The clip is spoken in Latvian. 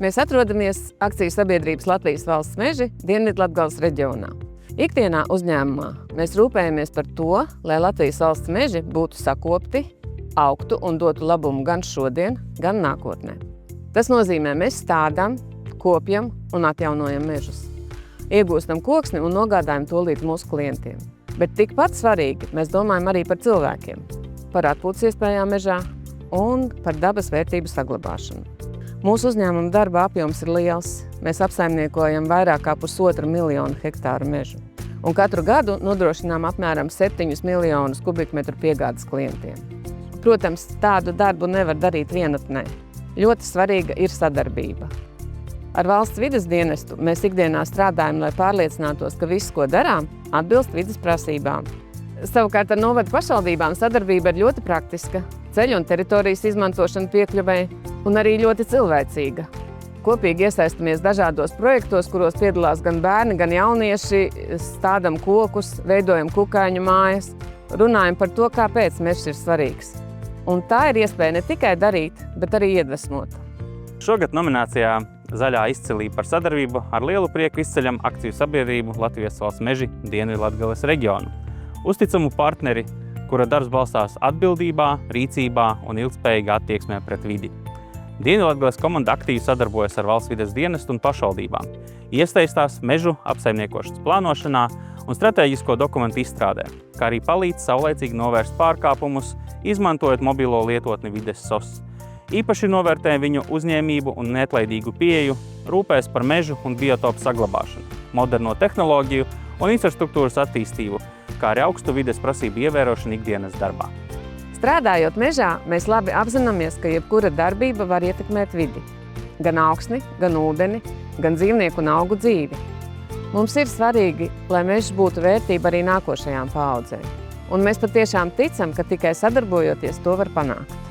Mēs atrodamies akciju sabiedrības Latvijas valsts meži Dienvidlatgales reģionā. Ikdienā uzņēmumā mēs rūpējamies par to, lai Latvijas valsts meži būtu sakopti, augtu un dotu labumu gan šodien, gan nākotnē. Tas nozīmē, mēs stādām, kopjam un atjaunojam mežus. Iegūstam koksni un nogādājam to līdz mūsu klientiem. Bet tikpat svarīgi mēs domājam arī par cilvēkiem, par atpūtas iespējām mežā un par dabas vērtību saglabāšanu. Mūsu uzņēmuma darba apjoms ir liels. Mēs apsaimniekojam vairāk kā 1,5 miljonu hektāru mežu. Un katru gadu nodrošinām apmēram 7 miljonus kubikmetru piegādes klientiem. Protams, tādu darbu nevar darīt vienatnē. Ļoti svarīga ir sadarbība. Ar valsts vides dienestu mēs ikdienā strādājam, lai pārliecinātos, ka viss, ko darām, atbilst vides prasībām. Savukārt ar novadu pašvaldībām sadarbība ir ļoti praktiska. Ceļu un teritorijas izmantošana piekļuvei un arī ļoti cilvēcīga. Kopīgi iesaistamies dažādos projektos, kuros piedalās gan bērni, gan jaunieši, stādam kokus, veidojam kukaiņu mājas, runājam par to, kāpēc mežs ir svarīgs. Un tā ir iespēja ne tikai darīt, bet arī iedvesmot. Šogad nominācijā Zaļā izcilība par sadarbību ar lielu prieku izceļam akciju sabiedrību Latvijas valsts meži Dienvidlatgales reģionu. Uzticamu partneri, kura darbs balstās atbildībā, rīcībā un ilgspējīgā attieksmē pret vidi. Dienvidlatgales komanda aktīvi sadarbojas ar valsts vides dienestu un pašvaldībām, iesaistās mežu apsaimniekošanas plānošanā un stratēģisko dokumentu izstrādē, kā arī palīdz saulaicīgi novērst pārkāpumus, izmantojot mobilo lietotni Vides SOS. Īpaši novērtē viņu uzņēmību un neatlaidīgu pieeju, rūpēs par mežu un biotopu saglabāšanu, moderno tehnoloģiju un infrastruktūras attīstību, kā arī augstu vides prasību ievērošanu ikdienas darbā. Strādājot mežā, mēs labi apzināmies, ka jebkura darbība var ietekmēt vidi. Gan augsni, gan ūdeni, gan dzīvnieku un augu dzīvi. Mums ir svarīgi, lai mežs būtu vērtība arī nākošajām paaudzēm. Un mēs patiešām ticam, ka tikai sadarbojoties to var panākt.